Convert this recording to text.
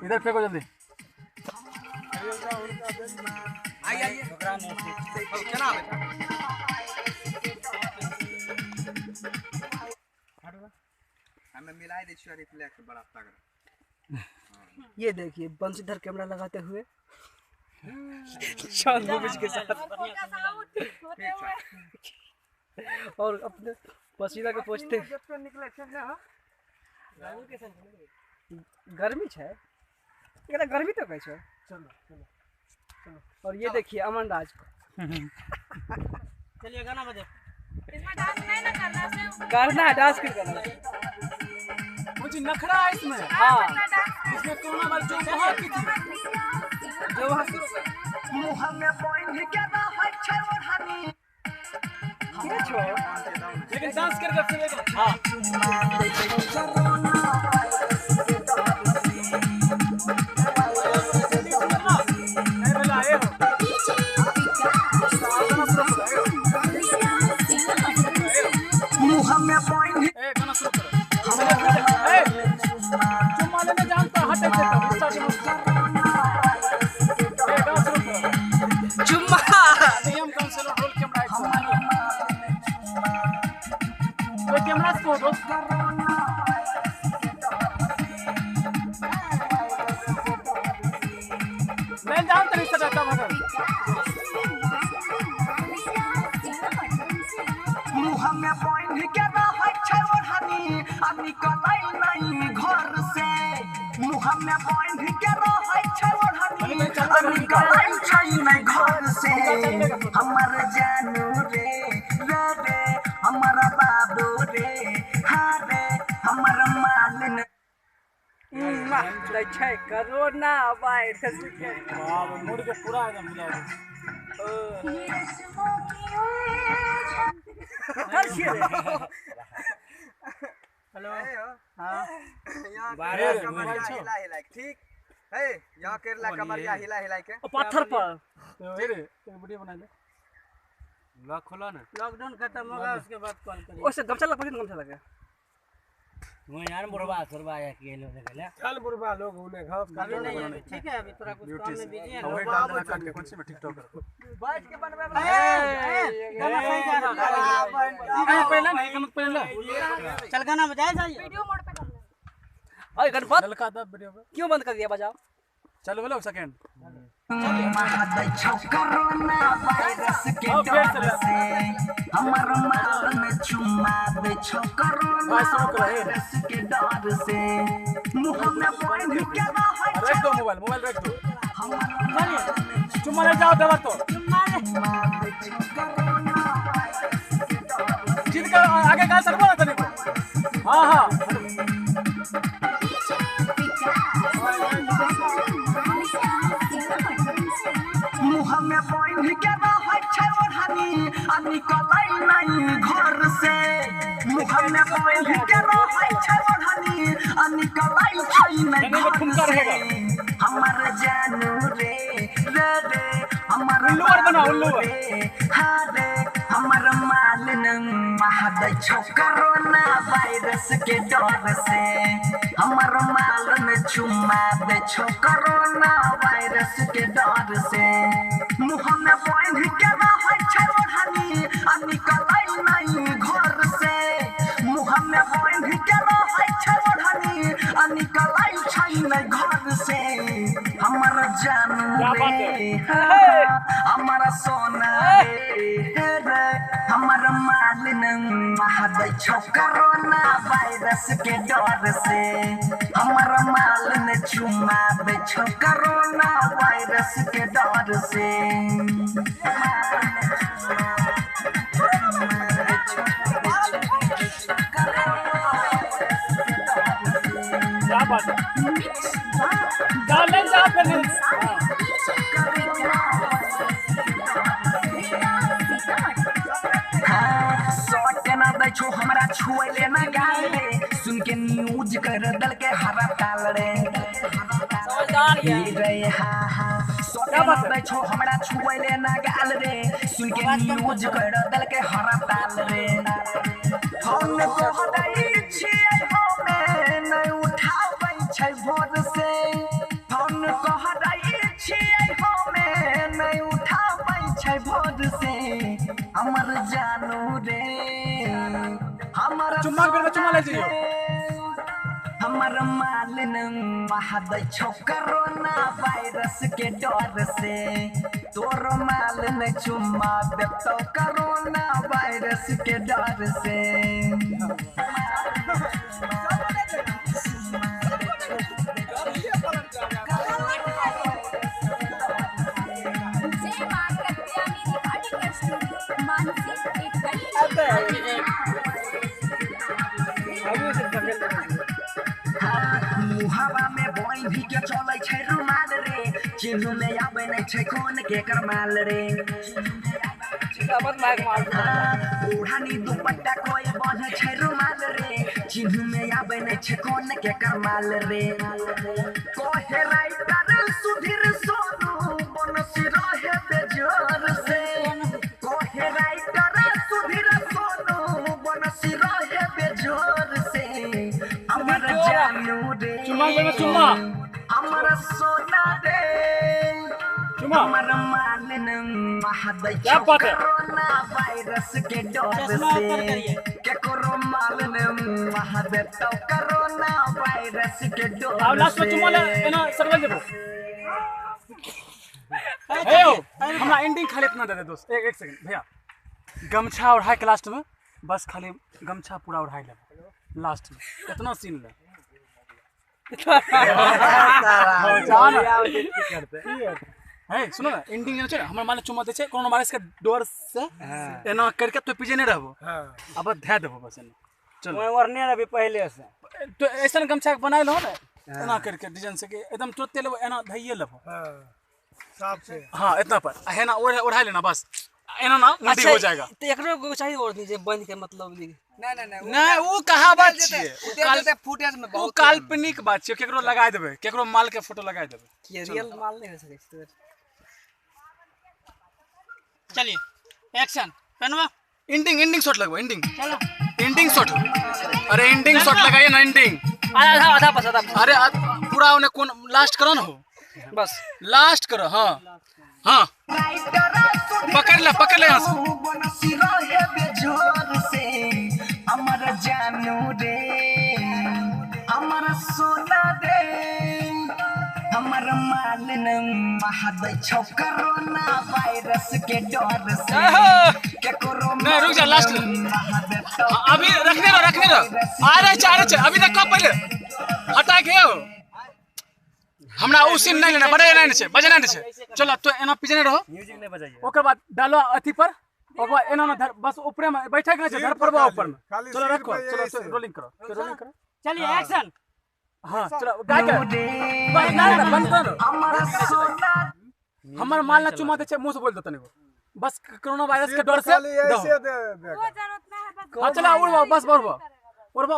इधर फेंको जल्दी। आइए चला हमें मिला दे छियो रिफ्लेक्स बड़ा तगड़ा। ये देखिए बंशीधर कैमरा लगाते हुए शान मूवीज के साथ और अपने पसीना के पोछते गर्मी है एकरा गर्मी तो कहै छै। चलो और ये देखिए अमन राज को चलिए गाना बजे इसमें डांस नहीं ना करना करना डांस करना मुझे नखरा है इसमें। हाँ इसमें कोरोना वाला जो बहुत की थी जो वहां शुरू कर मुंह में पॉइंट के रहा छै ओढ़नी के छो लेकिन डांस करके चलेगा। हां मुंह में पॉइंट ए गाना शुरू करो। ए चुम्मा लेने जानता हटे से तो स्टार्ट करो। ए डांस शुरू करो। चुम्मा नियम काउंसिलर रोल कैमरा एक्शन। तो कैमरा स्पॉट मैं जानता नहीं सकता मगर मुंह में पॉइंट के रहा छै ओढ़नी आ निकलै नहीं घर से। मुंह में पॉइंट के रहा छै ओढ़नी आ निकलै छै नहीं घर से। हमर जानू रे रे रे हमर बाबू रे हाँ रे हमर मालिन दै छै कोरोना वायरस के। वाह मूड के पूरा एकदम मिला दे। हेलो हां यहाँ कमरिया हिला हिला के ठीक है। यहाँ केरला कमरिया हिला हिला के पत्थर पर तो रे वीडियो बना ले। लॉक खोला ना। लॉकडाउन खत्म होगा उसके बाद कॉल करिए। ओसे गमछा लगा पकड़ गमछा लगा वो यार मुरबा सरबा या के लो ले चल बुरबा लोग उन्हें घाव अभी नहीं है ठीक है अभी थोड़ा कुछ काम में बिजी है। वही डाल देना काट के कौन सी में टिकटॉक कर बैठ के बनवे गाना सही जा रहा है। पहले नहीं कम पहले चल गाना बजाए जाइए। वीडियो मोड पे कर ले। अरे गणपत ललका दब वीडियो पे क्यों बंद कर दिया बजाओ। चल बोलो सेकंड। कोरोना वायरस के डर से हमर माल में चुम्मा दे छो कोरोना वायरस के डर से मुंह में पॉइंट के रहा रख दो मोबाइल रख दो। चलिए चुम्मा ले जाओ दवा तो ठीक कर आगे गा सकबो ना तने को। हां हां मुंह में पॉइंट के रहा छै ओढ़नी आ निकलै नहीं घर से। मुंह में पॉइंट के रहा छै ओढ़नी आ निकलै छै नहीं घर से। हमर जानू रे रे रे हमर उल्लू बनाओ उल्लू हाँ रे हमर मालिन महादै छो कोरोना वायरस के डर से। हमर माल में चुम्मा दे छो कोरोना वायरस के डर से। मुंह में पॉइंट के रहा छै ओढ़नी आ निकलै नहीं घर से। मुंह में पॉइंट के रहा छै ओढ़नी आ निकलै छै नहीं घर से। हमर जानू रे हमर सोना रे हमर मालिन महादै छो कोरोना वायरस के डर से। हमर माल में चुम्मा दे छो कोरोना वायरस के डर से। क्या बात है डाल जा फिर दै छो हमरा छुए लेना गाल रे सुन के न्यूज कर दल के हरा ताल रे समझदार रे हा हा सोटा दै छो हमरा छुए लेना गाल रे सुन के न्यूज कर दल के हरा ताल रे हम को हदै छियै हमे चुम्मा करके चुम्मा ले जाइयो हमर माल न महादै छौ कोरोना वायरस के डर से तोर माल न चुम्मा देतौ कोरोना वायरस के डर से मुहावा में बोई भी के चलै छै रुमाल रे चिन्ह में आबै नै छै कोन के करमाल रे ओढ़नी दुपट्टा कोई बांधे छै रुमाल रे चिन्ह में आबै नै छै कोन के करमाल रे कोहे राइटर सुधीर सोनू बनसी रहे बेजोर से कोहे राइटर सुधीर सोनू बनसी रहे बेजोर से हमर जानू रे चुम्मा लेना चुम्मा हमर सोना रे चुम्मा हमर मालन महादै क्या बात है कोरोना वायरस के डर से केकरो मालन महादै तो कोरोना वायरस के डर अब लास्ट में चुम्मा ले एना सर्वे देबो हे ओ हमरा एंडिंग खाली इतना दे दे दोस्त एक सेकंड भैया गमछा ओढ़ाए के लास्ट में बस खाली गमछा पूरा ओढ़ाए ले लास्ट में इतना सीन ले है सुनो ना एंडिंग छै हमर माने चुम्मा दे छै कोनो मारे के डर से एना करके तो पीछे नहीं रहबो अब ध्यान देबो बस एना चलो मैं वरने अभी पहले से तो ऐसा गमछा बनाइल हो ना एना करके डिजाइन से कि एकदम तुरंत लेबो एना धइए लेबो साफ से हां इतना पर है ना ओढ़ा लेना बस एना ना मुंडी हो जाएगा तो एकरो को चाहिए और दीजिए बंद के मतलब नहीं वो कहावत छिए फुटेज में वो काल्पनिक बात छिए केकरो लगा देबे केकरो माल के फोटो लगा देबे ये रियल माल नहीं हो सके चलिए एक्शन पेनवा एंडिंग शॉट लगवा एंडिंग चलो एंडिंग शॉट अरे एंडिंग शॉट लगाइए ना एंडिंग आधा आधा बस आधा अरे पूरा उन्हें कौन लास्ट करो ना हो बस लास्ट करो हाँ हाँ पकड़ ले यहाँ से बनसी रहे बेजोर से हमर जानू रे हमर सोना रे हमर मालन महादै छौ कोरोना वायरस के डर से केकरो नहीं रुक जा लास्ट अभी रखने दो आ रहे अभी देखो पहले हटा के हमरा उ सीन नहीं लेना बजाना नहीं छै बजाना नहीं छै चलो तो एना पीछे नहीं रहो म्यूजिक नहीं बजाइए ओकर बाद डालो अथी पर ओकर बाद एना में बस ऊपर में बैठे के छै धर परबा ऊपर में चलो रखो चलो रोलिंग करो चलिए एक्शन हां चलो गा के बस ना बंद करो हमर सोना हमर माल ना चुमा दे छै मुंह से बोल दो तने बस कोरोना वायरस के डर से ऐसे दे वो जरूरत नहीं है बस हां चलो उड़वा बस उड़वा